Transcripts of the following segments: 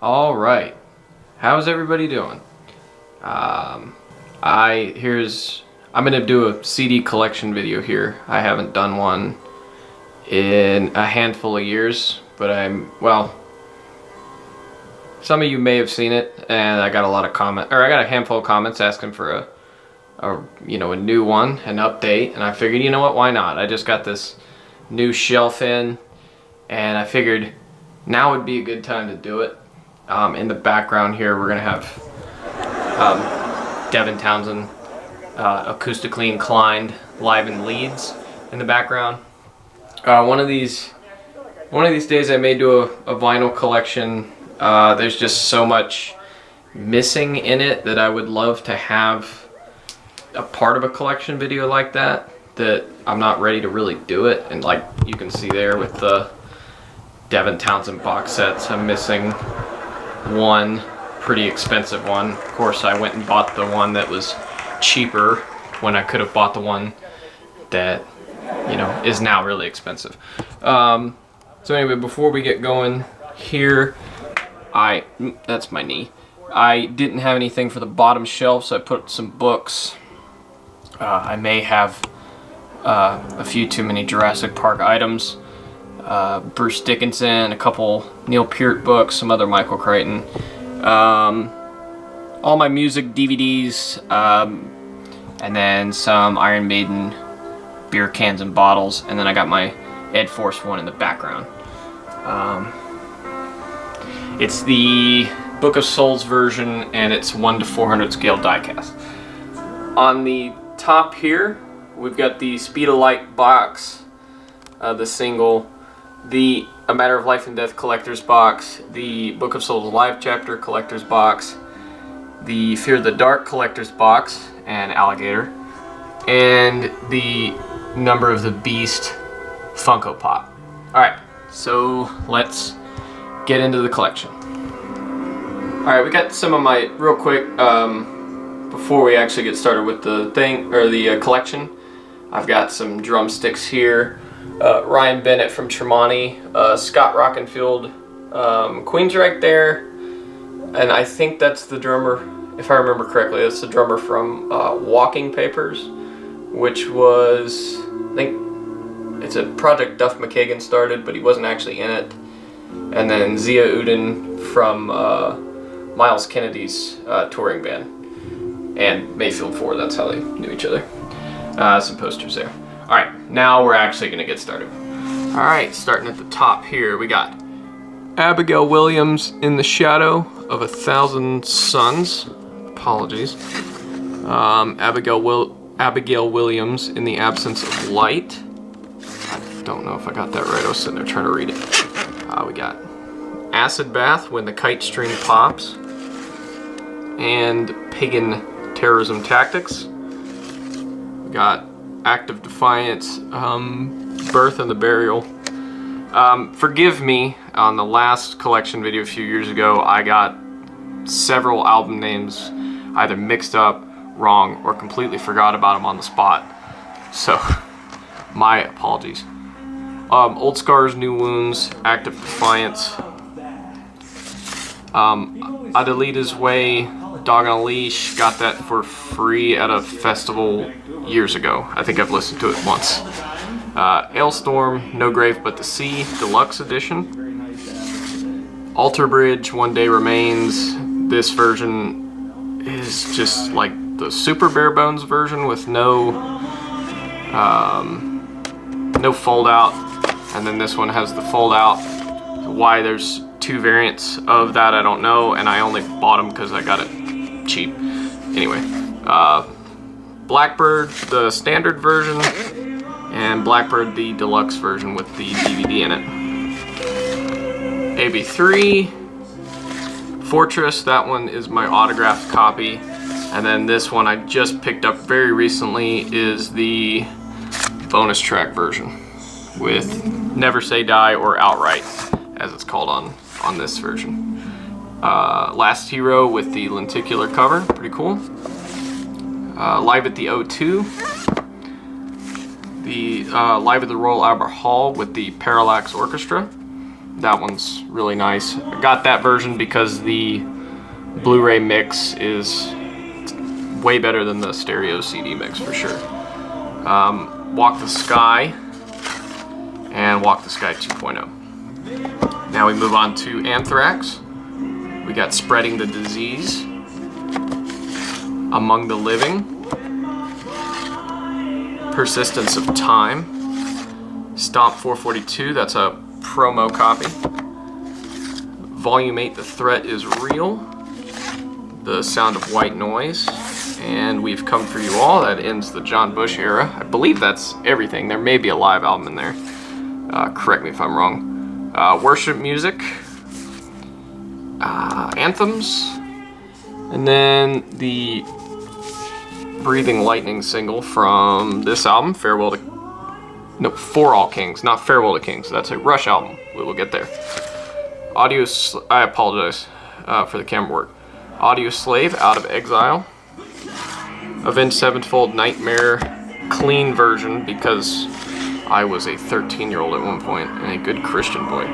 All right, how's everybody doing? I'm gonna do a CD collection video here. I haven't done one in a handful of years, but some of you may have seen it, and I got a handful of comments asking for a new one, an update, and I figured, you know what, why not? I just got this new shelf in, and I figured now would be a good time to do it. In the background here, we're gonna have Dev Townsend, acoustically inclined, live in Leeds in the background. One of these days I may do a vinyl collection. There's just so much missing in it that I would love to have a part of a collection video like that I'm not ready to really do it. And like you can see there with the Dev Townsend box sets, I'm missing one pretty expensive one. Of course, I went and bought the one that was cheaper when I could have bought the one that is now really expensive. So anyway, before we get going here, that's my knee. I didn't have anything for the bottom shelf, so I put some books. I may have a few too many Jurassic Park items. Bruce Dickinson, a couple Neil Peart books, some other Michael Crichton, all my music DVDs, and then some Iron Maiden beer cans and bottles, and then I got my Ed Force one in the background. It's the Book of Souls version, and it's 1 to 400 scale diecast. On the top here, we've got the Speed of Light box, the single, the A Matter of Life and Death collector's box, the Book of Souls live chapter collector's box, the Fear the Dark collector's box and alligator, and the Number of the Beast Funko Pop. Alright, so let's get into the collection. Alright, we got some of my, real quick, before we actually get started with the collection, I've got some drumsticks here. Ryan Bennett from Tremonti, Scott Rockenfield, Queensryche there, and I think that's the drummer, if I remember correctly, that's the drummer from Walking Papers, which was, I think it's a project Duff McKagan started, but he wasn't actually in it. And then Zia Uden from Miles Kennedy's touring band, and Mayfield 4, that's how they knew each other. Some posters there. Alright, now we're actually going to get started. Alright, starting at the top here, we got Abigail Williams in the Shadow of 1,000 Suns. Apologies. Abigail Williams in the Absence of Light. I don't know if I got that right. I was sitting there trying to read it. We got Acid Bath, When the Kite String Pops, and Pagan Terrorism Tactics. We got Act of Defiance, Birth and the Burial. Forgive me, on the last collection video a few years ago, I got several album names either mixed up, wrong, or completely forgot about them on the spot. So, my apologies. Old Scars, New Wounds, Act of Defiance. Adelita's Way, Dog on a Leash, got that for free at a festival years ago. I think I've listened to it once. Ailstorm, No Grave But the Sea, Deluxe Edition. Alter Bridge, One Day Remains. This version is just like the super bare bones version with no fold out, and then this one has the fold out. Why there's two variants of that I don't know, and I only bought them because I got it cheap. Anyway, Blackbird, the standard version, and Blackbird, the deluxe version with the DVD in it. AB3, Fortress, that one is my autographed copy, and then this one I just picked up very recently is the bonus track version with Never Say Die, or Outright as it's called on this version. Last Hero with the lenticular cover, pretty cool. Live at the O2, the Live at the Royal Albert Hall with the Parallax Orchestra, that one's really nice. I got that version because the Blu-ray mix is way better than the stereo CD mix for sure. Walk the Sky and Walk the Sky 2.0. Now we move on to Anthrax. We got Spreading the Disease, Among the Living, Persistence of Time, Stomp 442, that's a promo copy. Volume 8, The Threat is Real, The Sound of White Noise, and We've Come For You All. That ends the John Bush era. I believe that's everything. There may be a live album in there. Correct me if I'm wrong. Worship Music, Anthems, and then the Breathing Lightning single from this album, For All Kings, not Farewell to Kings. That's a Rush album. We will get there. I apologize for the camera work. Audio Slave, Out of Exile. Avenged Sevenfold, Nightmare, clean version because I was a 13-year-old at one point and a good Christian boy.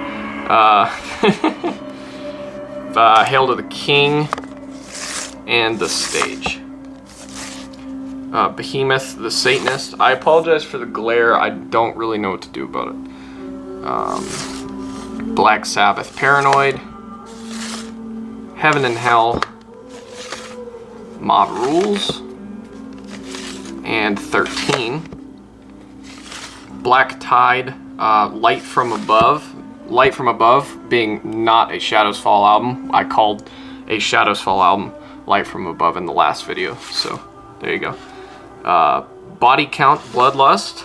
Hail to the King and The Stage. Behemoth, The Satanist. I apologize for the glare. I don't really know what to do about it. Black Sabbath, Paranoid. Heaven and Hell, Mob Rules, and 13. Black Tide, Light From Above. Light From Above being not a Shadows Fall album. I called a Shadows Fall album Light From Above in the last video, so there you go. Body Count, Bloodlust.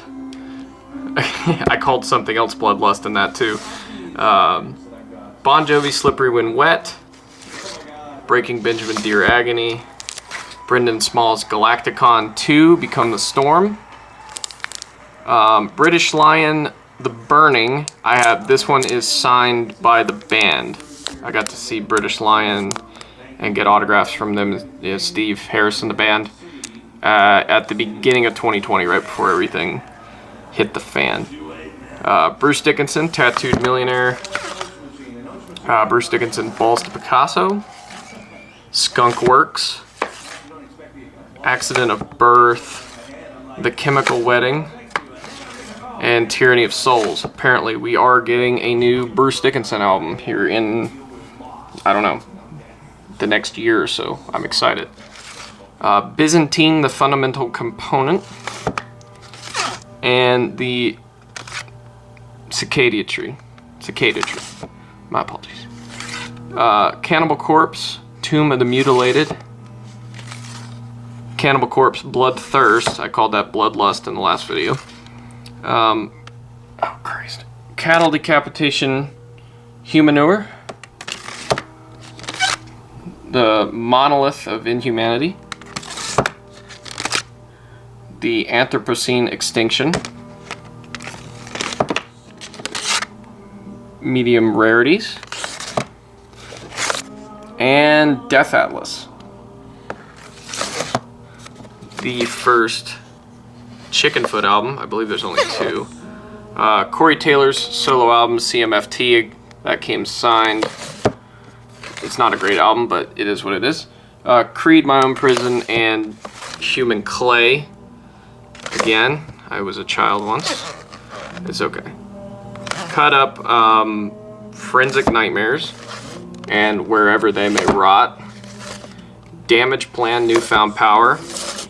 I called something else Bloodlust in that too. Bon Jovi, Slippery When Wet. Breaking Benjamin, Dear Agony. Brendan Small's Galacticon 2, Become the Storm. British Lion, The Burning. This one is signed by the band. I got to see British Lion and get autographs from them, Steve Harrison, the band, at the beginning of 2020, right before everything hit the fan. Bruce Dickinson, Tattooed Millionaire. Bruce Dickinson, Balls to Picasso. Skunk Works. Accident of Birth. The Chemical Wedding. And Tyranny of Souls. Apparently we are getting a new Bruce Dickinson album here in, I don't know, the next year or so. I'm excited. Byzantine, The Fundamental Component. And the Cicada Tree. My apologies. Cannibal Corpse, Tomb of the Mutilated. Cannibal Corpse, Bloodthirst. I called that Bloodlust in the last video. Oh Christ. Cattle Decapitation, Humanure. The Monolith of Inhumanity. The Anthropocene Extinction. Medium Rarities. And Death Atlas. The first Chickenfoot album. I believe there's only two. Corey Taylor's solo album, CMFT. That came signed. It's not a great album, but it is what it is. Creed, My Own Prison, and Human Clay. Again, I was a child once. It's okay. Cut Up, Forensic Nightmares, and Wherever They May Rot. Damage Plan, Newfound Power,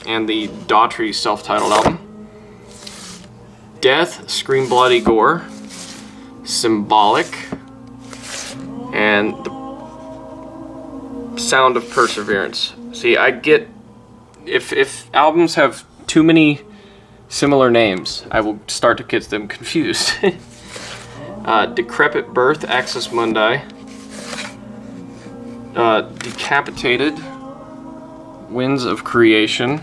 and the Daughtry self-titled album. Death, Scream Bloody Gore, Symbolic, and the Sound of Perseverance. See, I get, if albums have too many similar names, I will start to get them confused. Decrepit Birth, Axis Mundi. Decapitated, Winds of Creation.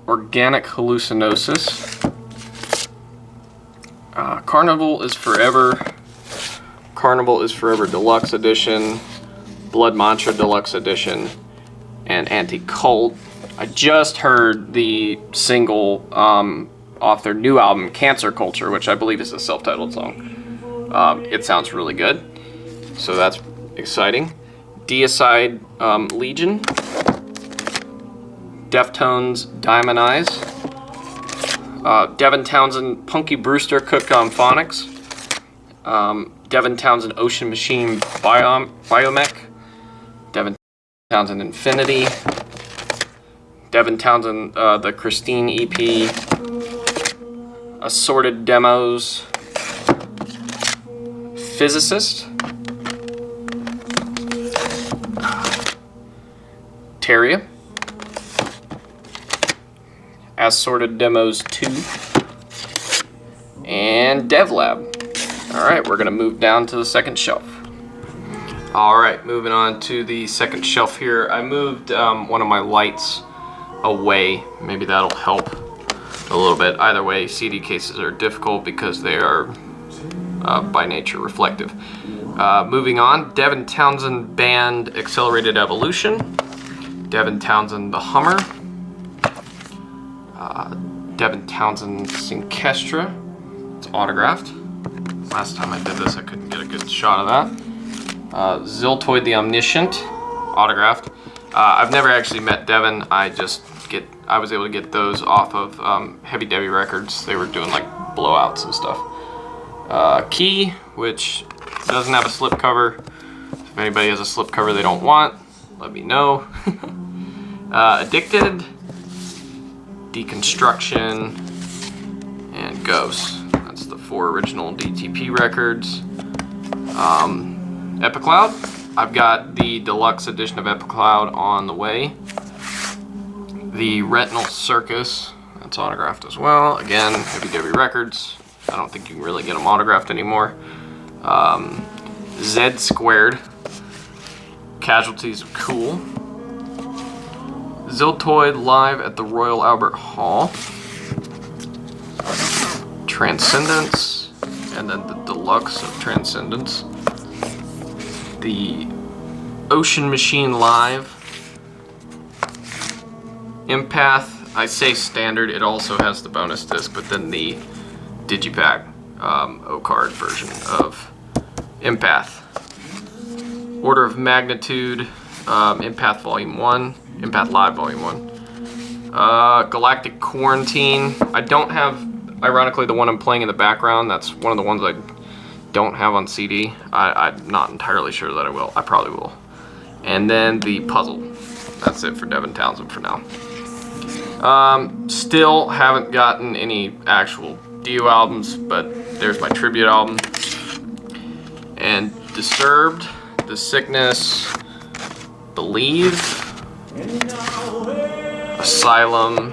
Organic Hallucinosis. Carnival is Forever. Carnival is Forever Deluxe Edition. Blood Mantra Deluxe Edition. And Anti-Cult. I just heard the single off their new album, Cancer Culture, which I believe is a self-titled song. it sounds really good. So that's exciting. Deicide Legion. Deftones Diamond Eyes. Dev Townsend Punky Brewster Cooked on Phonics. Dev Townsend Ocean Machine Biomech. Dev Townsend Infinity. Dev Townsend the Christine EP. Assorted Demos. Physicist. Terria. Assorted Demos 2. And DevLab. Alright, we're going to move down to the second shelf. Alright, moving on to the second shelf here. I moved one of my lights away. Maybe that'll help a little bit. Either way, CD cases are difficult because they are by nature reflective. Moving on, Dev Townsend Band Accelerated Evolution. Dev Townsend The Hummer. Dev Townsend Synkestra. It's autographed. Last time I did this, I couldn't get a good shot of that. Ziltoid the Omniscient, autographed. I've never actually met Devin. I was able to get those off of Heavy Debbie Records. They were doing like blowouts and stuff. Key, which doesn't have a slipcover. If anybody has a slipcover they don't want, let me know. Addicted, Deconstruction, and Ghost. That's the 4 original DTP records. Epicloud. I've got the deluxe edition of Epicloud on the way. The Retinal Circus. That's autographed as well. Again, Heavy Debbie Records. I don't think you can really get them autographed anymore. Z Squared. Casualties of Cool. Ziltoid live at the Royal Albert Hall. Transcendence, and then the deluxe of Transcendence. The Ocean Machine live. Empath, I say standard, it also has the bonus disc, but then the Digipack O-card version of Empath. Order of Magnitude, Empath Volume 1, Empath Live Volume 1. Galactic Quarantine. I don't have, ironically, the one I'm playing in the background. That's one of the ones I don't have on CD. I'm not entirely sure that I will. I probably will. And then the Puzzle. That's it for Dev Townsend for now. Still haven't gotten any actual Dio albums, but there's my tribute album. And Disturbed, The Sickness, Believe, Asylum,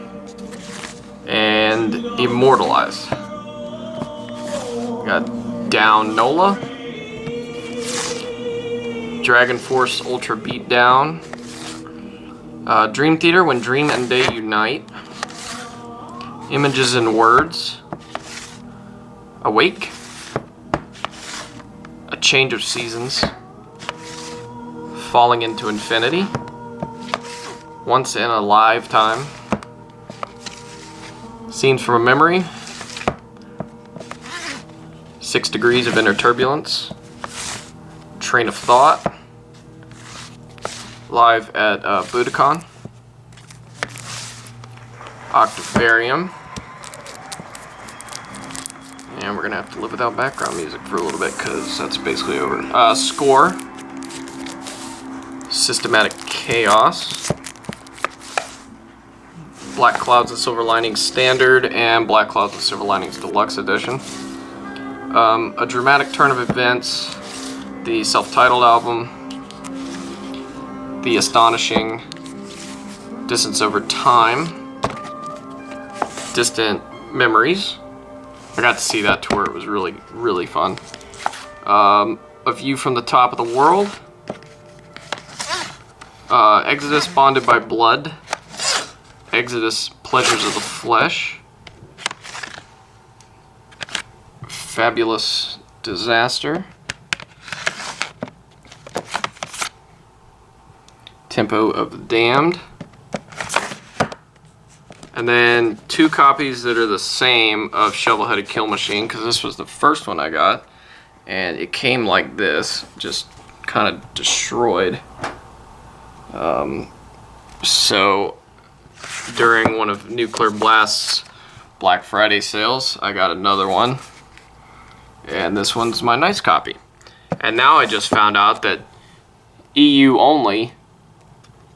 and Immortalized. Got Down Nola, Dragon Force Ultra Beatdown, Dream Theater When Dream and Day Unite, Images and Words, Awake, A Change of Seasons, Falling into Infinity, Once in a Lifetime, Scenes from a Memory, 6 Degrees of Inner Turbulence, Train of Thought, live at Budokan, Octavarium, and we're gonna have to live without background music for a little bit because that's basically over. Score, Systematic Chaos, Black Clouds and Silver Linings Standard, and Black Clouds and Silver Linings Deluxe Edition. A Dramatic Turn of Events, the self-titled album, The Astonishing, Distance Over Time, Distant Memories. I got to see that tour. It was really, really fun. A View from the Top of the World, Exodus Bonded by Blood, Exodus Pleasures of the Flesh, Fabulous Disaster, Tempo of the Damned, and then 2 copies that are the same of Shovel-Headed Kill Machine, because this was the first one I got, and it came like this, just kind of destroyed. So during one of Nuclear Blast's Black Friday sales, I got another one, and this one's my nice copy. And now I just found out that EU only,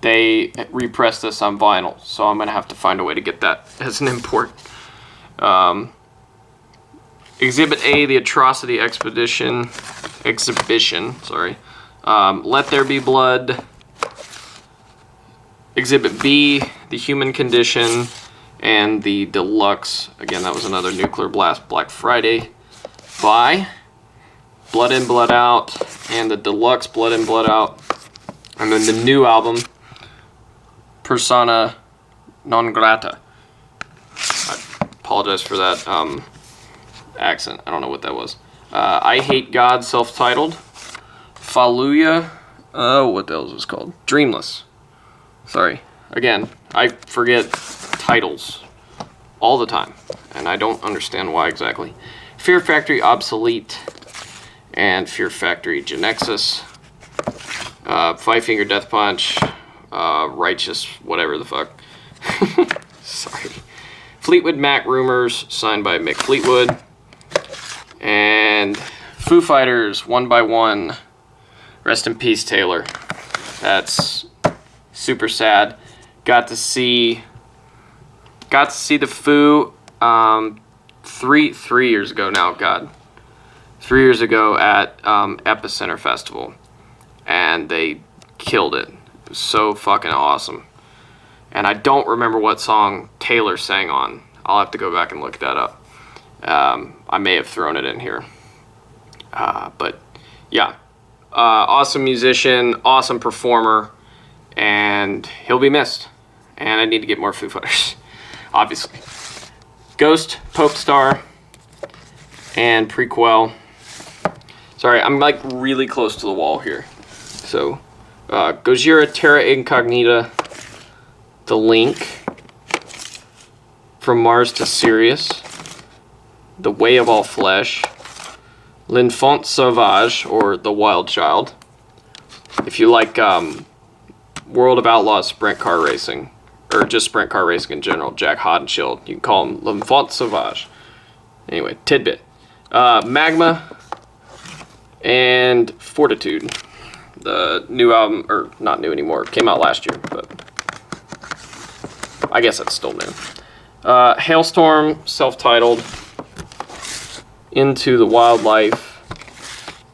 they repressed this on vinyl, so I'm gonna have to find a way to get that as an import. Exhibit A, the Atrocity Exhibition. Sorry. Let There Be Blood. Exhibit B, The Human Condition, and the Deluxe. Again, that was another Nuclear Blast Black Friday buy. Blood In, Blood Out, and the Deluxe Blood In, Blood Out. And then the new album, Persona Non Grata. I apologize for that accent. I don't know what that was. I Hate God, self-titled. Fallujah. What the hell is this called? Dreamless. Sorry. Again, I forget titles all the time, and I don't understand why exactly. Fear Factory, Obsolete, and Fear Factory, Genexus. Five Finger Death Punch, Righteous, whatever the fuck. Sorry. Fleetwood Mac Rumors, signed by Mick Fleetwood. And Foo Fighters, One by One. Rest in peace, Taylor. That's super sad. Got to see the Foo 3 years ago now. God, 3 years ago at Epicenter Festival, and they killed it. It was so fucking awesome. And I don't remember what song Taylor sang on. I'll have to go back and look that up. I may have thrown it in here. But yeah, awesome musician, awesome performer, and he'll be missed. And I need to get more Foo Fighters, obviously. Ghost, Pope Star, and Prequel. Sorry, I'm like really close to the wall here. So, Gojira, Terra Incognita, The Link, From Mars to Sirius, The Way of All Flesh, L'Enfant Sauvage, or The Wild Child. If you like World of Outlaws sprint car racing, or just sprint car racing in general, Jack Hodenshield, you can call him L'Enfant Sauvage. Anyway, tidbit. Magma, and Fortitude. The new album, or not new anymore, came out last year, but I guess that's still new. Hailstorm, self-titled, Into the Wildlife,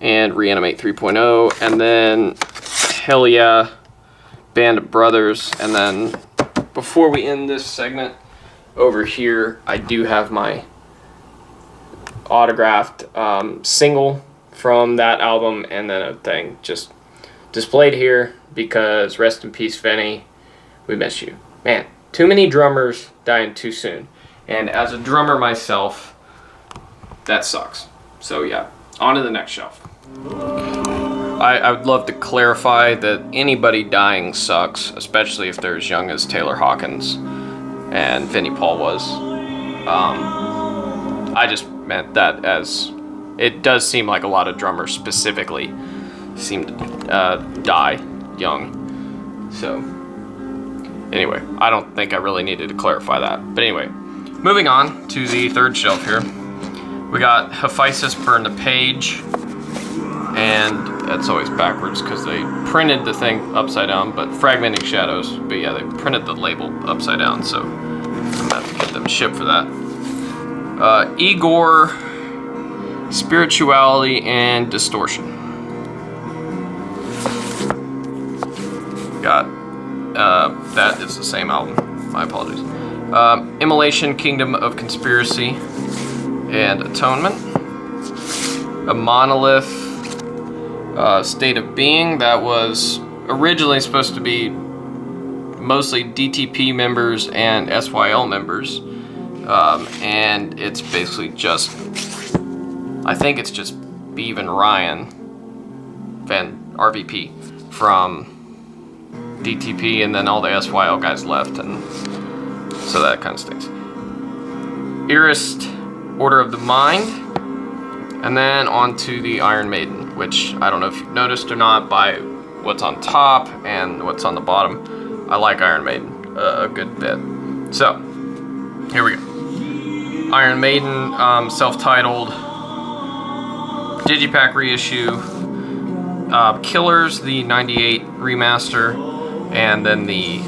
and Reanimate 3.0, and then Hell Yeah, Band of Brothers, and then before we end this segment, over here I do have my autographed single from that album, and then a thing just displayed here because rest in peace, Vinny. We miss you. Man, too many drummers dying too soon. And as a drummer myself, that sucks. So yeah, on to the next shelf. I would love to clarify that anybody dying sucks, especially if they're as young as Taylor Hawkins and Vinnie Paul was. I just meant that as it does seem like a lot of drummers specifically seem to die young. So anyway, I don't think I really needed to clarify that. But anyway, moving on to the third shelf here. We got Hephaestus Burn the Page, and that's always backwards because they printed the thing upside down, but Fragmenting Shadows. But yeah, they printed the label upside down, so I'm gonna have to get them shipped for that. Igor, Spirituality and Distortion. Got that is the same album. My apologies. Immolation, Kingdom of Conspiracy and Atonement. A Monolith, State of Being, that was originally supposed to be mostly DTP members and SYL members, and it's basically just, I think it's just Beav and Ryan Van RVP from DTP, and then all the SYL guys left, and so that kind of stinks. Irist, Order of the Mind, And then on to the Iron Maiden, which I don't know if you've noticed or not by what's on top and what's on the bottom. I like Iron Maiden a good bit. So, here we go. Iron Maiden, self-titled, Digipack reissue, Killers, the 98 remaster, and then the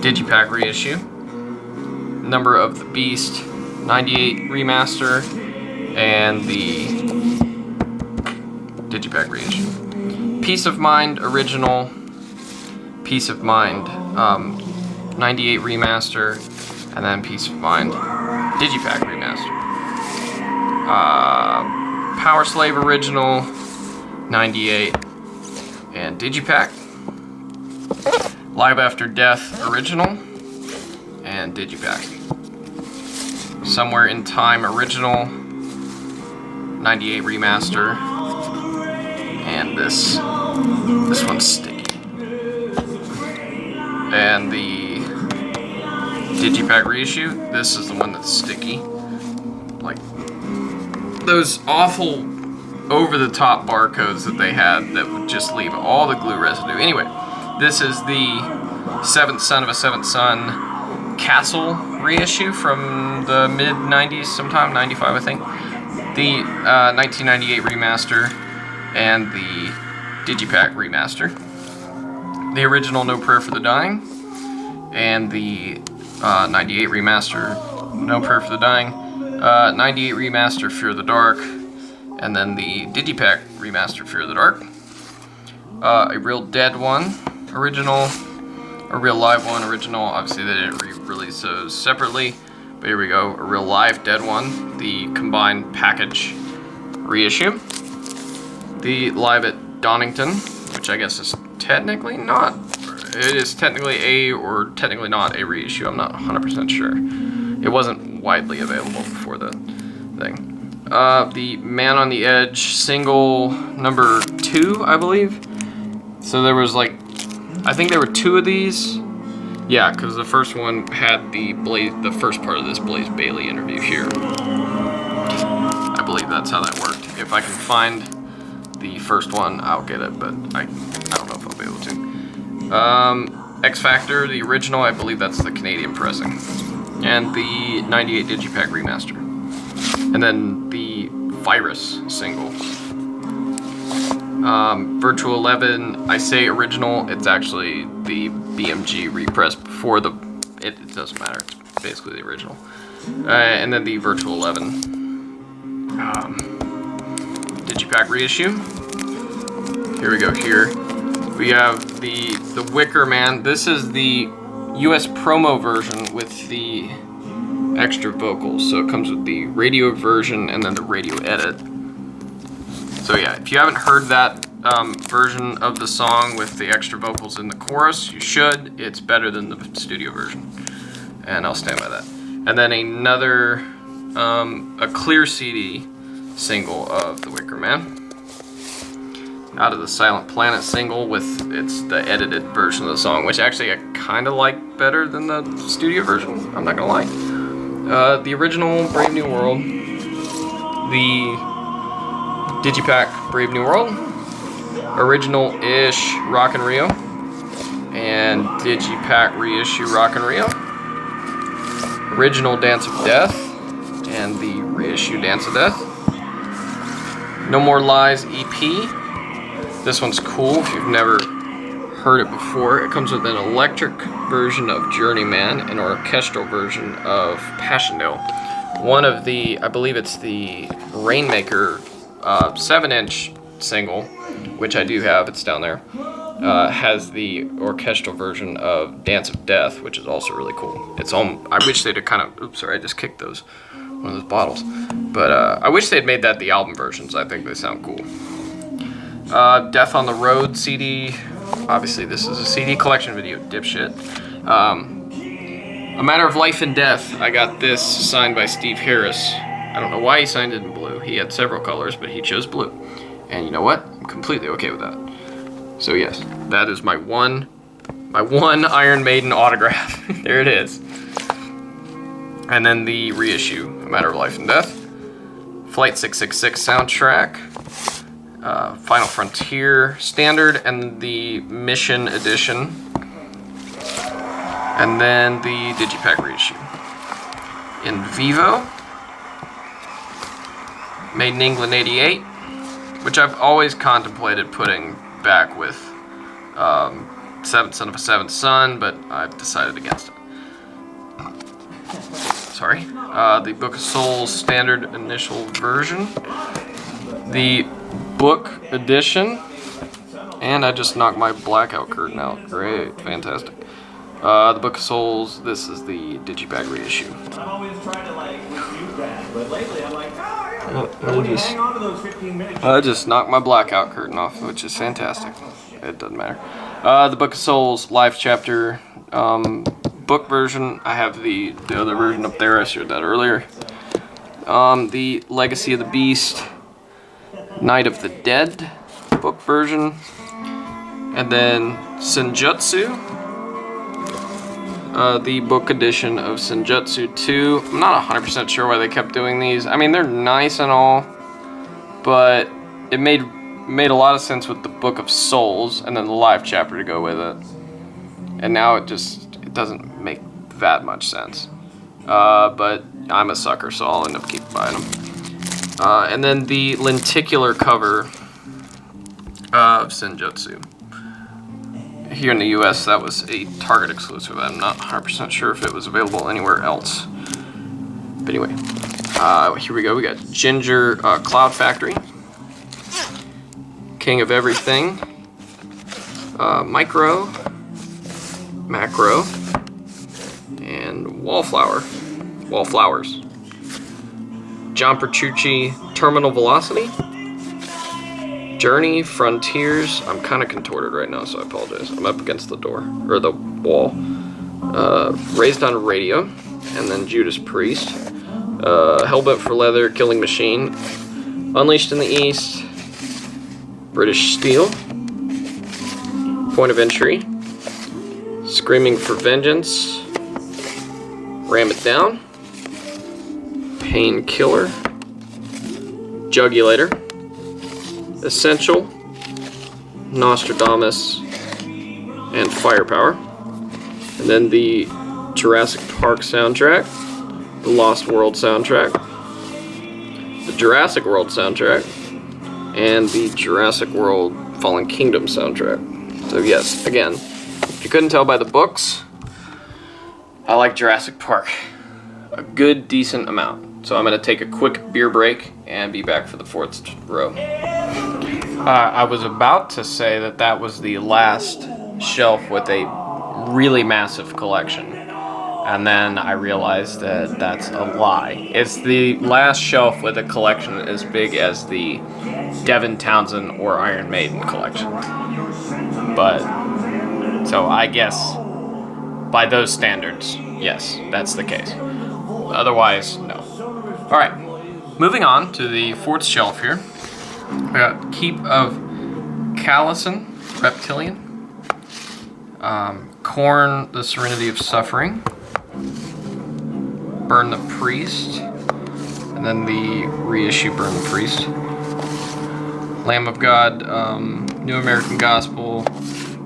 Digipack reissue. Number of the Beast, 98 remaster, and the Digipack reissue. Peace of Mind original, Peace of Mind 98 remaster, and then Peace of Mind Digipack remaster. Power Slave original 98 and Digipack. Live After Death original and Digipack. Somewhere in Time original 98 remaster, and this one's sticky. And the Digipack reissue, this is the one that's sticky. Like those awful over-the-top barcodes that they had that would just leave all the glue residue. Anyway, this is the Seventh Son of a Seventh Son Castle reissue from the mid-90s, sometime, 95 I think. The 1998 remaster and the Digipack remaster. The original No Prayer for the Dying and the 98 remaster No Prayer for the Dying. 98 remaster Fear of the Dark, and then the Digipack remaster Fear of the Dark. A Real Dead one original, a Real Live one original. Obviously they didn't re-release those separately, but here we go. A Real Live Dead one, the combined package reissue. The Live at Donington, which I guess is technically not, it is technically a or technically not a reissue. I'm not 100% sure. It wasn't widely available before the thing. The Man on the Edge single number 2, I believe. So there was like, I think there were 2 of these. Yeah, because the first one had the first part of this Blaze Bayley interview here. I believe that's how that worked. If I can find the first one, I'll get it, but I don't know if I'll be able to. X Factor, the original, I believe that's the Canadian pressing. And the 98 Digipack remaster. And then the Virus single. Virtual 11, I say original, it's actually the BMG repress before the, it doesn't matter, it's basically the original. And then the Virtual 11 Digipack reissue. Here we go, here. We have the Wicker Man. This is the US promo version with the extra vocals. So it comes with the radio version and then the radio edit. So yeah, if you haven't heard that version of the song with the extra vocals in the chorus, you should. It's better than the studio version. And I'll stand by that. And then another, a clear CD single of The Wicker Man. Out of the Silent Planet single with it's the edited version of the song, which actually I kind of like better than the studio version. I'm not gonna lie. The original Brave New World, the Digipack Brave New World, original-ish Rock in Rio, and Digipack reissue Rock in Rio, original Dance of Death, and the reissue Dance of Death. No More Lies EP. This one's cool if you've never heard it before. It comes with an electric version of Journeyman and an orchestral version of Passchendaele. One of the, I believe it's the Rainmaker 7-inch single, which I do have, it's down there, has the orchestral version of Dance of Death, which is also really cool. It's all, I wish they'd have kind of, oops, sorry, I just kicked one of those bottles. But I wish they'd made that the album versions. I think they sound cool. Death on the Road CD. Obviously, this is a CD collection video, dipshit. A Matter of Life and Death. I got this signed by Steve Harris. I don't know why he signed it in blue. He had several colors, but he chose blue. And you know what? I'm completely okay with that. So yes, that is my one Iron Maiden autograph. There it is. And then the reissue, A Matter of Life and Death. Flight 666 soundtrack, Final Frontier Standard, and the Mission Edition, and then the Digipack reissue. In Vivo, Made in England '88, which I've always contemplated putting back with Seventh Son of a Seventh Son, but I've decided against it. Sorry. The Book of Souls Standard Initial Version, the Book Edition, and I just knocked my blackout curtain out. Great, fantastic. The Book of Souls, this is the Digipack reissue. I've always tried to like refute that, but lately I'm like, hang on to those 15 minutes. I just knocked my blackout curtain off, which is fantastic. It doesn't matter. The Book of Souls Live Chapter book version. I have the other version up there. I showed that earlier. The Legacy of the Beast Night of the Dead book version, and then Senjutsu, the book edition of Senjutsu 2. I'm not 100% sure why they kept doing these. I mean, they're nice and all, but it made a lot of sense with the Book of Souls and then the live chapter to go with it. And now it doesn't make that much sense. But I'm a sucker, so I'll end up keep buying them. And then the lenticular cover of Senjutsu. Here in the US, that was a Target exclusive. I'm not 100% sure if it was available anywhere else. But anyway, here we go. We got Ginger Cloud Factory, King of Everything, Micro, Macro, and Wallflowers. John Petrucci, Terminal Velocity, Journey, Frontiers. I'm kind of contorted right now, so I apologize. I'm up against the door, or the wall. Raised on Radio, and then Judas Priest. Hellbent for Leather, Killing Machine. Unleashed in the East, British Steel. Point of Entry. Screaming for Vengeance. Ram It Down. Painkiller. Jugulator. Essential, Nostradamus, and Firepower. And then the Jurassic Park soundtrack, the Lost World soundtrack, the Jurassic World soundtrack, and the Jurassic World Fallen Kingdom soundtrack. So yes, again, if you couldn't tell by the books, I like Jurassic Park a good, decent amount. So I'm going to take a quick beer break and be back for the fourth row. I was about to say that was the last shelf with a really massive collection. And then I realized that that's a lie. It's the last shelf with a collection as big as the Dev Townsend or Iron Maiden collection. But, so I guess by those standards, yes, that's the case. Otherwise, no. Alright, moving on to the fourth shelf here. We got Keep of Callison, Reptilian. Korn, The Serenity of Suffering. Burn the Priest. And then the reissue Burn the Priest. Lamb of God, New American Gospel.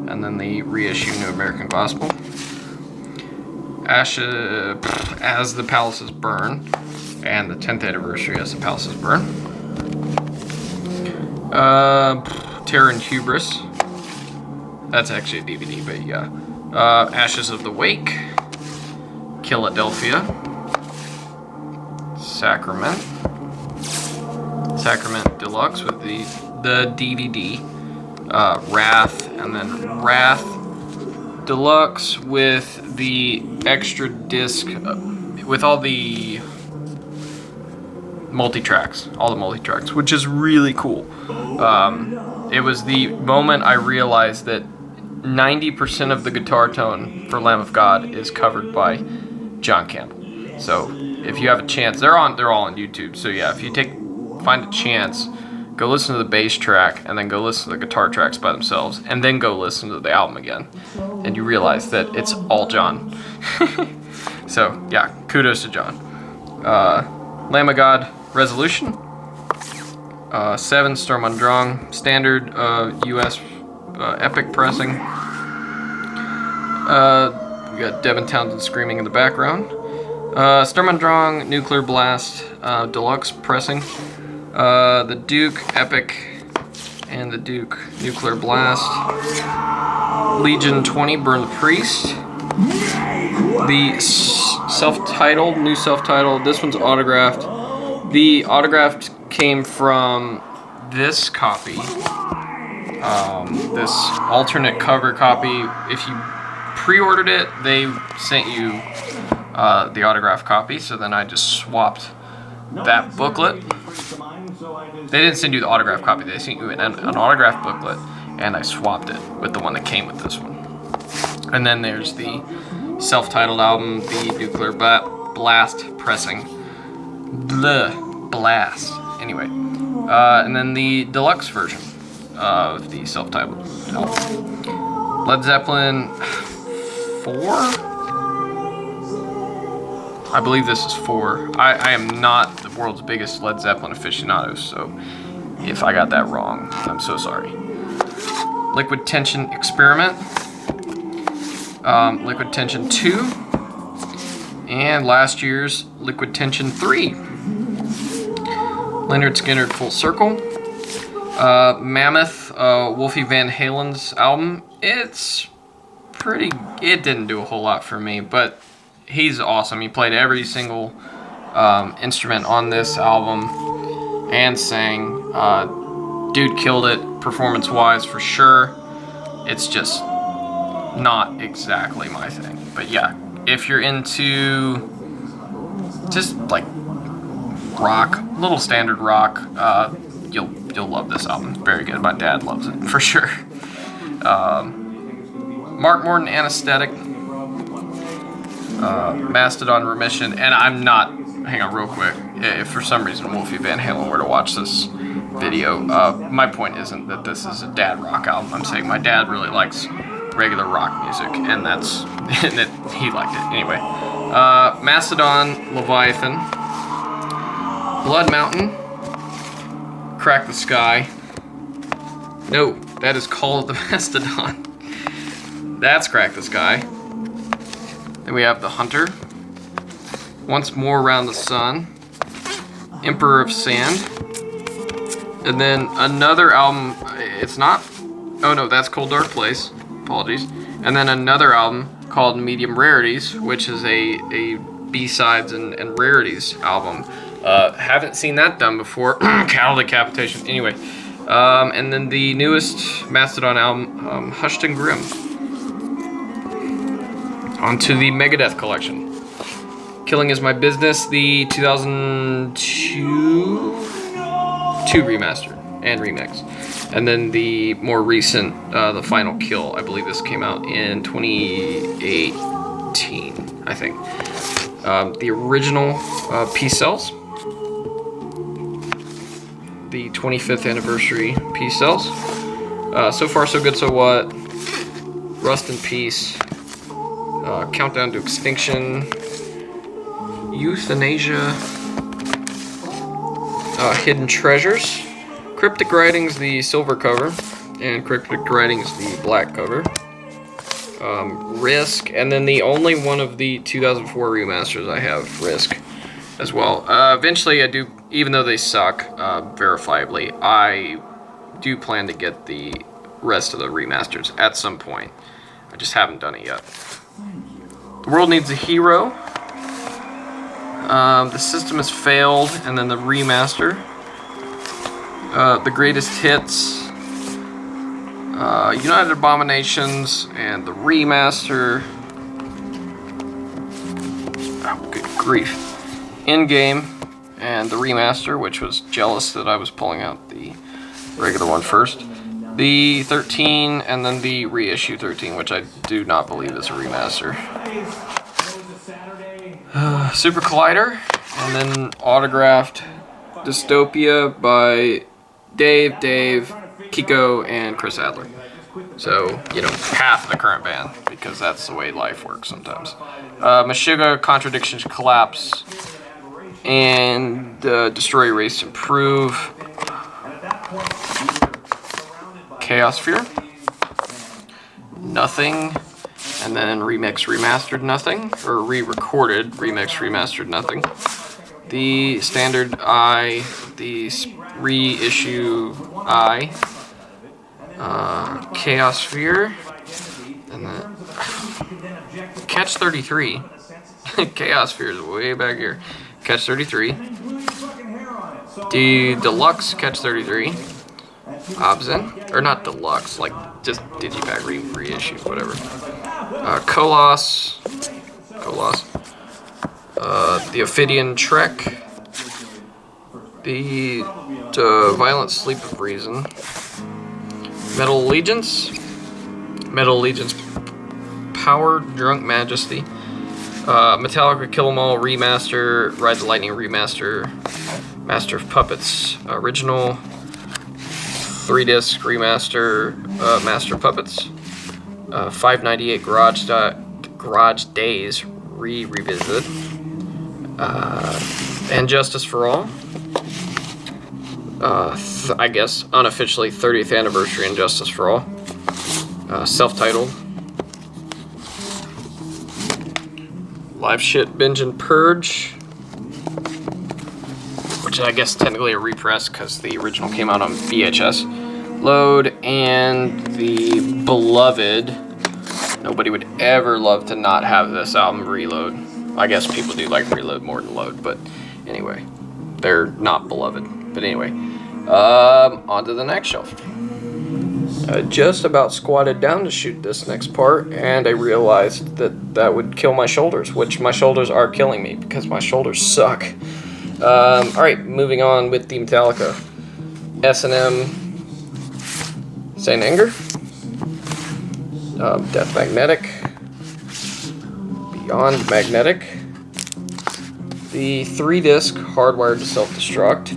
And then the reissue New American Gospel. As the Palaces Burn. And the 10th anniversary As the Palaces Burn. Terror and Hubris. That's actually a DVD, but yeah. Ashes of the Wake. Philadelphia. Sacrament Deluxe with the DVD. Wrath, and then Wrath Deluxe with the extra disc, with all the multi-tracks, which is really cool. It was the moment I realized that 90% of the guitar tone for Lamb of God is covered by John Campbell. So if you have a chance, they're all on YouTube. So yeah, if you find a chance, go listen to the bass track and then go listen to the guitar tracks by themselves, and then go listen to the album again, and you realize that it's all John. So yeah, kudos to John. Lamb of God Resolution, 7 Sturm und Drang, standard US epic pressing. We got Dev Townsend screaming in the background. Sturm und Drang, Nuclear Blast, deluxe pressing. The Duke epic and the Duke Nuclear Blast. Legion 20 Burn the Priest. The self-titled, new self-titled, this one's autographed. The autographed came from this copy, this alternate cover copy. If you pre-ordered it, they sent you the autographed copy, so then I just swapped that booklet. They didn't send you the autographed copy, they sent you an autographed booklet, and I swapped it with the one that came with this one. And then there's the self-titled album, the Nuclear Blast pressing. Blast. Anyway. And then the deluxe version of the self-titled album. Led Zeppelin 4? I believe this is 4. I am not the world's biggest Led Zeppelin aficionado, so if I got that wrong, I'm so sorry. Liquid Tension Experiment. Liquid Tension 2. And last year's Liquid Tension 3. Leonard Skinner Full Circle. Mammoth, Wolfie Van Halen's album. It's pretty... It didn't do a whole lot for me, but he's awesome. He played every single instrument on this album and sang. Dude killed it performance-wise for sure. It's just not exactly my thing. But yeah, if you're into just like rock, little standard rock, you'll love this album. It's very good. My dad loves it for sure. Mark Morton Anesthetic, Mastodon Remission, and I'm not, hang on real quick, if for some reason Wolfie Van Halen were to watch this video, my point isn't that this is a dad rock album. I'm saying my dad really likes regular rock music, and that's, and that he liked it. Anyway, Mastodon Leviathan, Blood Mountain, Crack the Sky. No, that is Call of the Mastodon. That's Crack the Sky. Then we have The Hunter, Once More Around the Sun, Emperor of Sand, and then another album, it's not, oh no, that's Cold Dark Place, apologies, and then another album called Medium Rarities, which is a B-sides and rarities album. Haven't seen that done before. Cattle Decapitation, anyway. And then the newest Mastodon album, Hushed and Grim. Onto the Megadeth collection. Killing Is My Business, the 2002 remaster and remix. And then the more recent, The Final Kill. I believe this came out in 2018, I think. The original Peace Cells. The 25th anniversary Peace Cells. So Far So Good So What. Rust in Peace. Countdown to Extinction. Euthanasia. Hidden Treasures. Cryptic Writings, the silver cover, and Cryptic Writings, the black cover. Risk, and then the only one of the 2004 remasters I have, Risk, as well. Eventually I do, even though they suck, verifiably, I do plan to get the rest of the remasters at some point. I just haven't done it yet. The World Needs a Hero. The System Has Failed, and then the remaster. The Greatest Hits, United Abominations, and the remaster. Oh, good grief. In-Game, and the remaster, which was jealous that I was pulling out the regular one first. The 13, and then the reissue 13, which I do not believe is a remaster. Super Collider, and then autographed Dystopia by Dave, Kiko, and Chris Adler. So, you know, half of the current band, because that's the way life works sometimes. Meshuggah, Contradictions Collapse, and Destroy, Erase, Improve. Chaos Sphere, Nothing, and then Remix Remastered Nothing, or re-recorded Remix Remastered Nothing. The Standard Eye, the reissue Eye, Chaos Sphere, and then Catch 33. Chaos Sphere is way back here. Catch 33. The Deluxe Catch 33. Obzen, or not Deluxe, like just Digipack reissue, whatever. Colos. The Ophidian Trek. The Violent Sleep of Reason. Metal Allegiance. Power Drunk Majesty. Metallica Kill 'Em All Remaster. Ride the Lightning Remaster. Master of Puppets Original. 3-disc remaster, Master of Puppets. 598 Garage Days revisited. And Justice for All. I guess unofficially 30th anniversary and Justice for All. Self-titled. Live Shit Binge and Purge, which I guess technically a repress because the original came out on VHS. Load, and the beloved, nobody would ever love to not have this album, Reload. I guess people do like Reload more than Load, but anyway, they're not beloved. But anyway, on to the next shelf. I just about squatted down to shoot this next part, and I realized that would kill my shoulders, which my shoulders are killing me because my shoulders suck. Alright, moving on with the Metallica. S&M Saint Anger. Death Magnetic. Beyond Magnetic. The 3-disc Hardwired to Self-Destruct.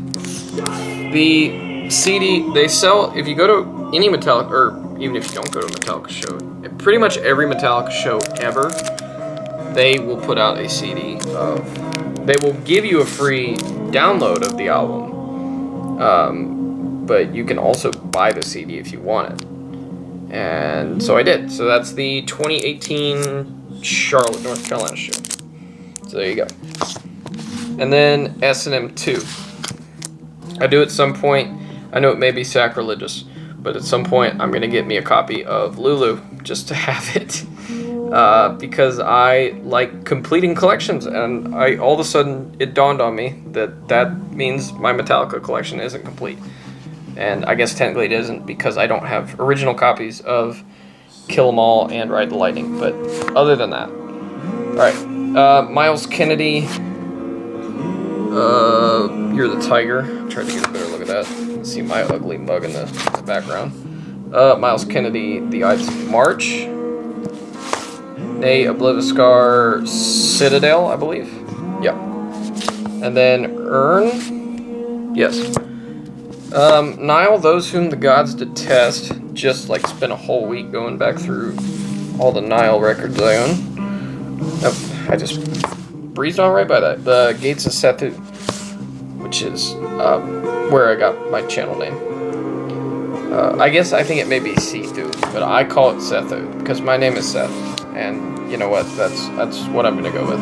The CD, they sell, if you go to any Metallica, or even if you don't go to a Metallica show, pretty much every Metallica show ever, they will put out a CD of, they will give you a free download of the album, but you can also buy the CD if you want it, and so I did. So that's the 2018 Charlotte, North Carolina show. So there you go. And then S&M 2. I do at some point, I know it may be sacrilegious, but at some point I'm going to get me a copy of Lulu just to have it. Because I like completing collections, and all of a sudden it dawned on me that means my Metallica collection isn't complete. And I guess technically it isn't because I don't have original copies of Kill 'Em All and Ride the Lightning, but other than that. Alright, Miles Kennedy, You're the Tiger. Tried to get a better look at that. See my ugly mug in the background. Miles Kennedy, The Ides of March. Nay, Obliviscar Citadel, I believe. Yep. And then Urn. Yes. Nile, Those Whom the Gods Detest. Just like spent a whole week going back through all the Nile records I own. Oh, I just breezed on right by that. The Gates of Sethu, which is where I got my channel name. I think it may be Sethu, but I call it Sethu because my name is Seth. And you know what? That's what I'm gonna go with.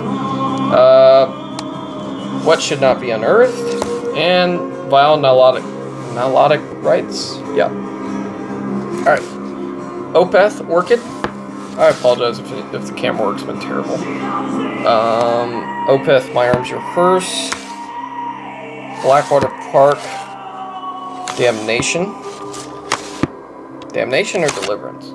What Should Not Be Unearthed, and Vile Nilotic Rites. Yeah. All right. Opeth Orchid. I apologize if the camera work's been terrible. Opeth, My Arms Your Hearse. Blackwater Park. Damnation. Damnation or Deliverance?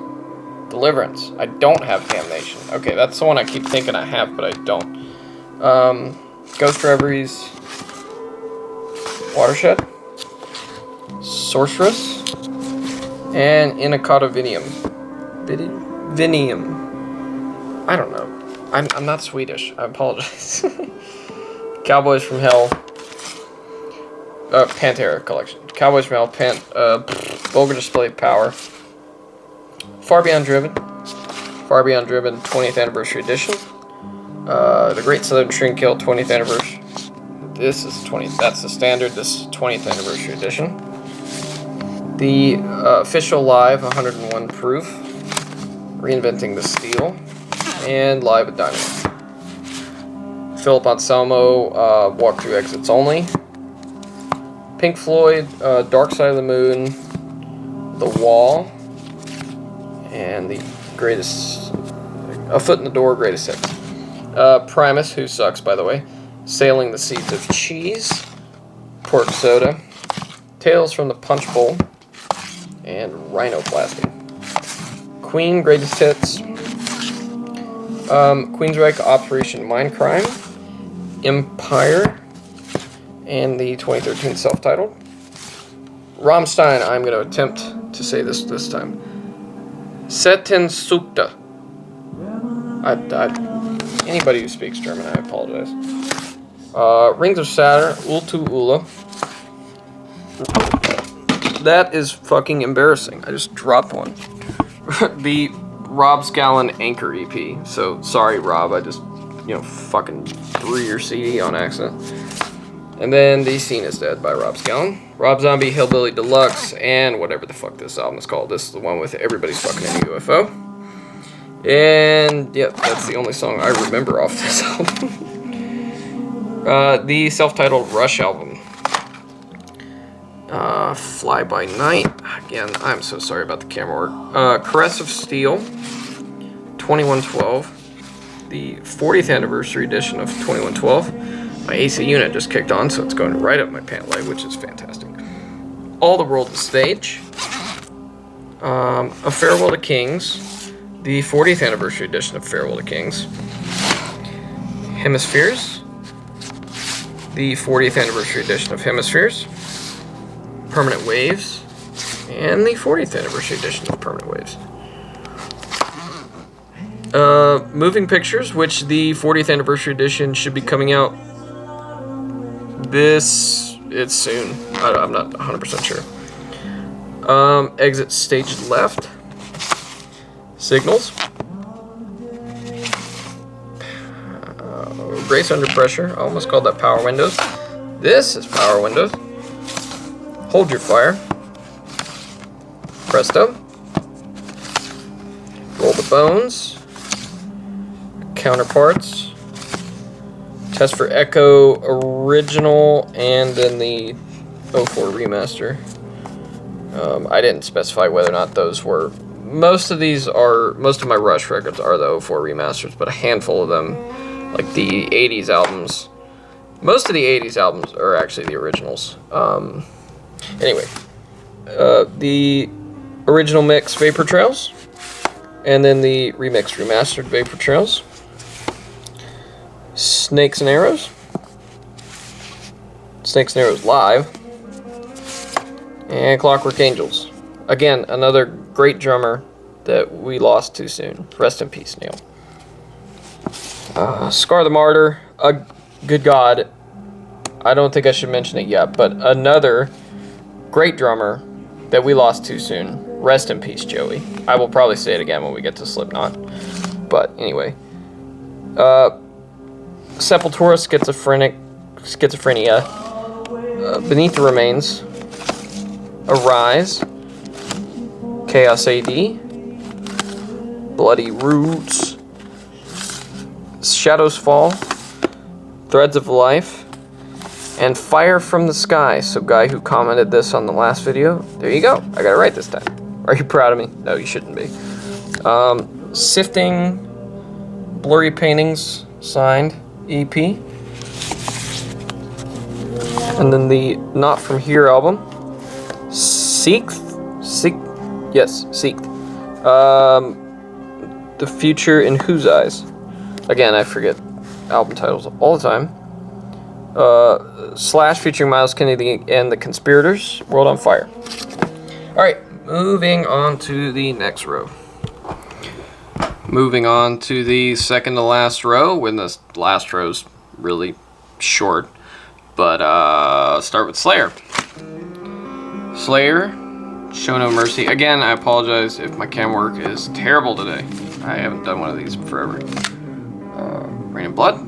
Deliverance. I don't have Damnation. Okay, that's the one I keep thinking I have, but I don't. Ghost Reveries. Watershed. Sorceress. And Inacata Vinium. Vinium. I don't know. I'm not Swedish. I apologize. Cowboys from Hell. Pantera collection. Cowboys from Hell. Vulgar Display of Power. Far Beyond Driven. Far Beyond Driven 20th Anniversary Edition. The Great Southern Shrinkkill 20th Anniversary. This is 20th. That's the standard. This is 20th Anniversary Edition. The official live 101 proof, Reinventing the Steel, and live at Dynamite. Philip Anselmo, walkthrough exits only. Pink Floyd, Dark Side of the Moon, The Wall, and the greatest, A Foot in the Door, greatest hits. Primus, who sucks by the way, Sailing the Seas of Cheese, Pork Soda, Tales from the Punch Bowl, and Rhinoplasty. Queen, greatest hits. Queensryche, Operation Mindcrime, Empire, and the 2013 self-titled. Rammstein, I'm going to attempt to say this time. Sethu'sGate. Anybody who speaks German, I apologize. Rings of Saturn, Ultu Ula. That is fucking embarrassing. I just dropped one. The Rob Scallon Anchor EP. So, sorry, Rob. I just, fucking threw your CD on accident. And then The Scene is Dead by Rob Scallon. Rob Zombie Hillbilly Deluxe, and whatever the fuck this album is called. This is the one with Everybody's Fucking in a UFO. And, yep, that's the only song I remember off this album. The self-titled Rush album. Fly By Night. Again, I'm so sorry about the camera work. Caress of Steel. 2112. The 40th anniversary edition of 2112. My AC unit just kicked on, so it's going right up my pant leg, which is fantastic. All the World is Stage. A Farewell to Kings. The 40th anniversary edition of Farewell to Kings. Hemispheres. The 40th anniversary edition of Hemispheres. Permanent Waves. And the 40th anniversary edition of Permanent Waves. Moving Pictures, which the 40th anniversary edition should be coming out it's soon. I'm not 100% sure. Exit Stage Left. Signals. Grace Under Pressure. I almost called that Power Windows. This is Power Windows. Hold Your Fire. Presto. Roll the Bones. Counterparts. Test for Echo Original, and then the 04 Remaster. I didn't specify whether or not those were... Most of my Rush records are the 04 remasters, but a handful of them, like the 80s albums, most of the 80s albums are actually the originals. Anyway, the original mix Vapor Trails, and then the remixed remastered Vapor Trails. Snakes and Arrows. Snakes and Arrows Live. And Clockwork Angels. Again, another great drummer that we lost too soon. Rest in peace, Neil. Scar the Martyr. Good God. I don't think I should mention it yet, but another great drummer that we lost too soon. Rest in peace, Joey. I will probably say it again when we get to Slipknot. But anyway. Sepultura, Schizophrenia, Beneath the Remains, Arise, Chaos AD, Bloody Roots, Shadows Fall, Threads of Life, and Fire from the Sky. So guy who commented this on the last video, there you go. I got it right this time. Are you proud of me? No, you shouldn't be. Sifting, Blurry Paintings, signed. EP, and then the Not From Here album. Seeked. The Future in Whose Eyes. Again, I forget album titles all the time. Slash featuring Miles Kennedy and the Conspirators. World on Fire. All right, moving on to the next row. Moving on to the second to last row, when the last row's really short. But start with Slayer. Slayer, Show No Mercy. Again, I apologize if my cam work is terrible today. I haven't done one of these in forever. Rain and Blood.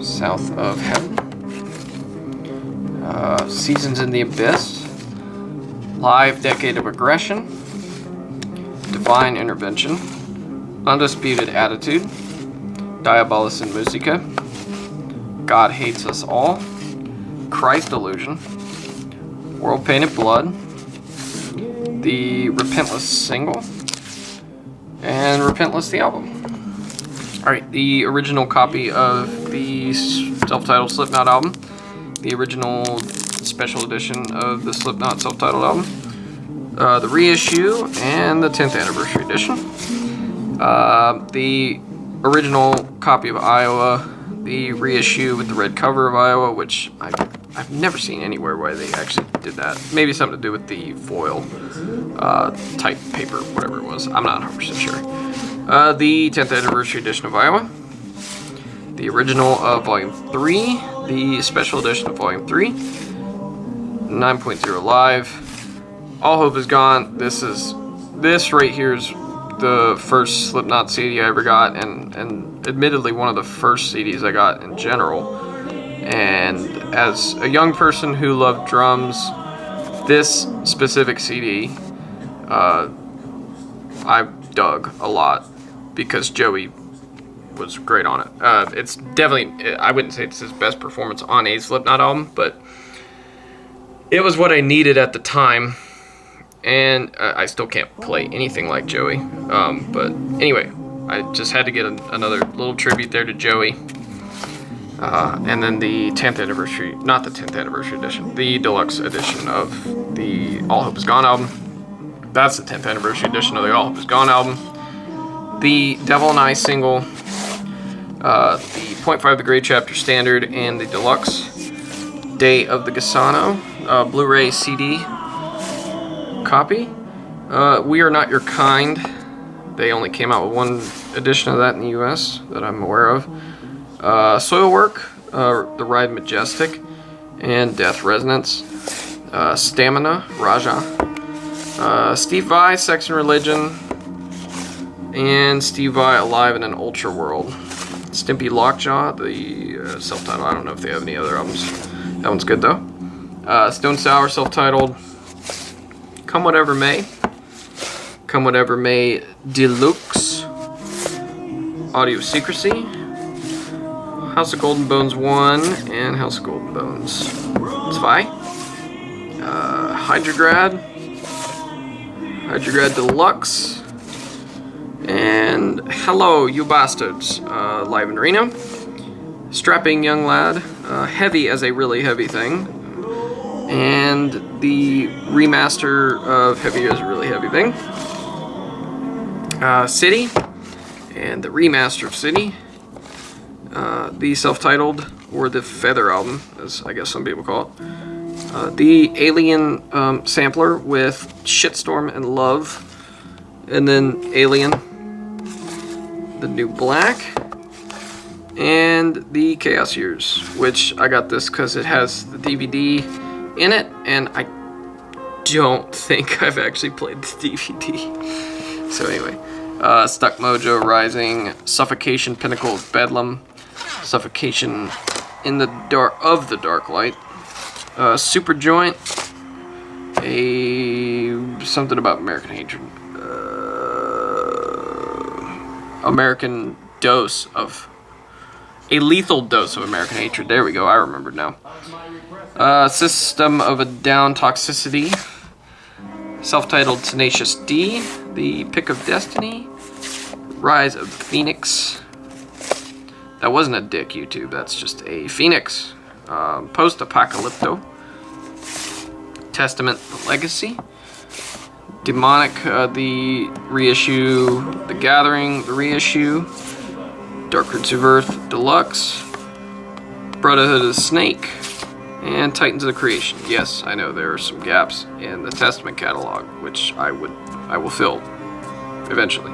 South of Heaven. Seasons in the Abyss, Live Decade of Aggression, Divine Intervention, Undisputed Attitude, Diabolus in Musica, God Hates Us All, Christ Illusion, World Painted Blood, the Repentless single, and Repentless the album. Alright, the original copy of the self-titled Slipknot album, the original special edition of the Slipknot self-titled album, the reissue, and the 10th anniversary edition. The original copy of Iowa, the reissue with the red cover of Iowa, which I've never seen anywhere where they actually did that. Maybe something to do with the foil type paper, whatever it was. I'm not 100% sure. The 10th anniversary edition of Iowa, the original of Volume 3, the special edition of Volume 3, 9.0 Live, All Hope Is Gone. This right here is the first Slipknot CD I ever got, and admittedly one of the first CDs I got in general. And as a young person who loved drums, this specific CD I dug a lot because Joey was great on it. It's definitely, I wouldn't say it's his best performance on a Slipknot album, but it was what I needed at the time. And I still can't play anything like Joey. But anyway, I just had to get another little tribute there to Joey. And then the 10th anniversary, not the 10th anniversary edition, the deluxe edition of the All Hope Is Gone album. That's the 10th anniversary edition of the All Hope Is Gone album. The Devil and I single, the 0.5 The Grade Chapter Standard, and the deluxe Day of the Gasano Blu-ray CD copy. We Are Not Your Kind. They only came out with one edition of that in the US that I'm aware of. Soilwork, The Ride Majestic, and Death Resonance. Stamina, Raja. Steve Vai, Sex and Religion, and Steve Vai, Alive in an Ultra World. Stimpy Lockjaw, the self-titled. I don't know if they have any other albums. That one's good though. Stone Sour, self-titled. Come Whatever May. Come Whatever May Deluxe. Audio Secrecy. House of Golden Bones 1 and House of Golden Bones 2. Hydrograd. Hydrograd Deluxe. And Hello, You Bastards. Live in Reno. Strapping Young Lad. Heavy as a Really Heavy Thing. And the remaster of Heavy as a Really Heavy Thing. City. And the remaster of City. The self-titled, or the Feather album, as I guess some people call it. The Alien sampler with Shitstorm and Love. And then Alien. The New Black. And the Chaos Years, which I got this because it has the DVD in it, and I don't think I've actually played the DVD. So anyway, Stuck Mojo Rising, Suffocation Pinnacle of Bedlam, Suffocation in the Dark Light, Super Joint, something about American Hatred, American Dose of a Lethal Dose of American Hatred. There we go. I remembered now. System of a Down, Toxicity, self-titled Tenacious D, The Pick of Destiny, Rise of the Phoenix. That wasn't a dick, YouTube. That's just a phoenix. Post-Apocalypto. Testament, The Legacy. Demonic, the reissue. The Gathering, the reissue. Dark Roots of Earth, Deluxe. Brotherhood of the Snake. And Titans of the Creation. Yes, I know there are some gaps in the Testament catalog, which I will fill eventually.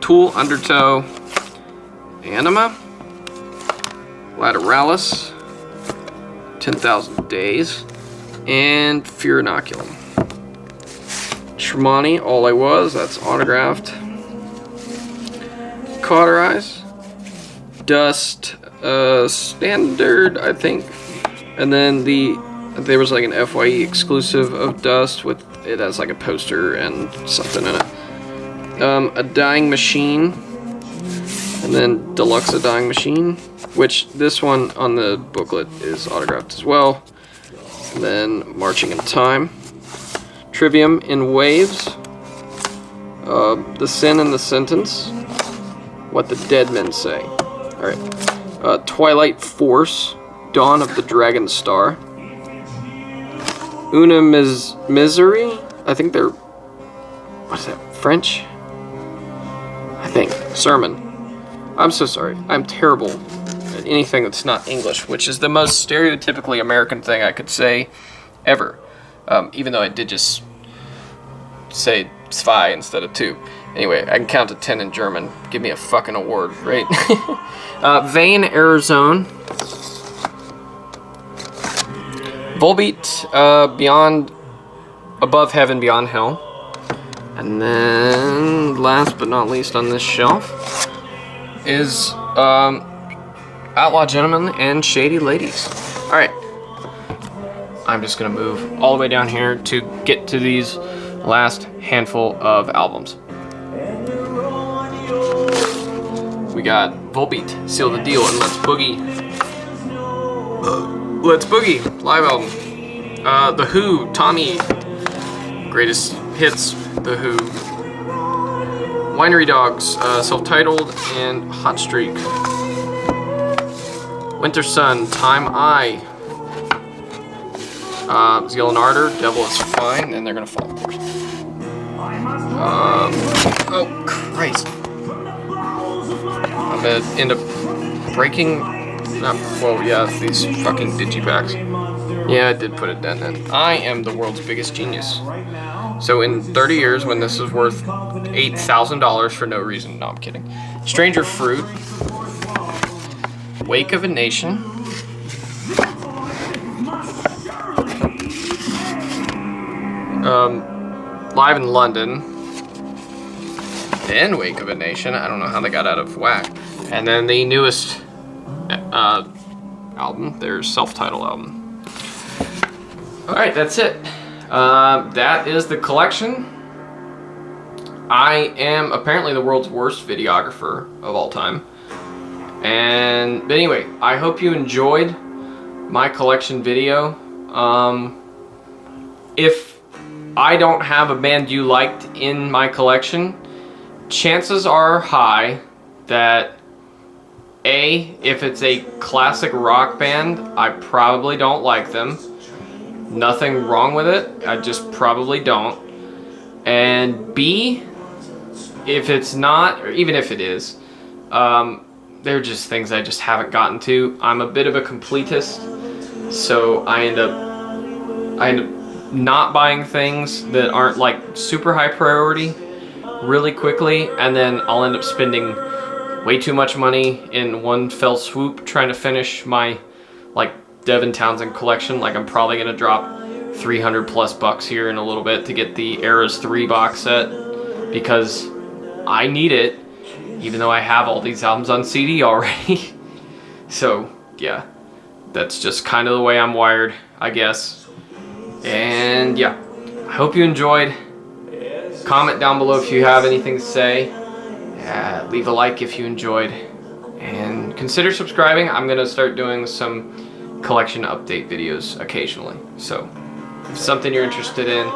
Tool, Undertow, Anima, Lateralis, 10,000 Days, and Fear Inoculum. Tremonti, All I Was, that's autographed. Cauterize, Dust, Standard, I think. And then there was like an FYE exclusive of Dust with it has like a poster and something in it. A Dying Machine, and then Deluxe A Dying Machine, which this one on the booklet is autographed as well. And then Marching in Time, Trivium in Waves, The Sin and the Sentence, What the Dead Men Say. Alright. Twilight Force, Dawn of the Dragon Star, Una Misery, I think they're, what is that, French? I think. Sermon. I'm so sorry. I'm terrible at anything that's not English, which is the most stereotypically American thing I could say ever. Even though I did just say zwei instead of two. Anyway, I can count to 10 in German. Give me a fucking award, right? Vane, Arizona. Volbeat, Beyond, Above Heaven, Beyond Hell. And then, last but not least on this shelf, is Outlaw Gentlemen and Shady Ladies. Alright. I'm just going to move all the way down here to get to these last handful of albums. We got Volbeat, Seal the Deal, and Let's Boogie. Let's Boogie, live album. The Who, Tommy, Greatest Hits, The Who. Winery Dogs, self-titled, and Hot Streak. Winter Sun, Time I. Zeal and Ardor, Devil is Fine, and they're gonna fall, of course. Oh, Christ. I'm gonna end up breaking, these fucking digipacks. Yeah, I did put it down then. I am the world's biggest genius. So in 30 years, when this is worth $8,000 for no reason, no, I'm kidding. Stranger Fruit, Wake of a Nation, Live in London, then Wake of a Nation. I don't know how they got out of whack. And then the newest album, their self-titled album. Alright, that's it. That is the collection. I am apparently the world's worst videographer of all time. But anyway, I hope you enjoyed my collection video. If I don't have a band you liked in my collection, chances are high that if it's a classic rock band, I probably don't like them. Nothing wrong with it, I just probably don't. And B, if it's not, or even if it is, they're just things I just haven't gotten to. I'm a bit of a completist, so I end up not buying things that aren't like super high priority really quickly, and then I'll end up spending way too much money in one fell swoop trying to finish my like Dev Townsend collection. Like I'm probably gonna drop 300 plus bucks here in a little bit to get the Eras 3 box set because I need it, even though I have all these albums on CD already. So yeah, that's just kind of the way I'm wired, I guess. And yeah, I hope you enjoyed. Comment down below if you have anything to say. Leave a like if you enjoyed, and consider subscribing. I'm gonna start doing some collection update videos occasionally, so if it's something you're interested in,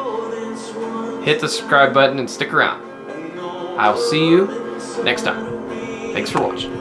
hit the subscribe button and stick around. I'll see you next time. Thanks for watching.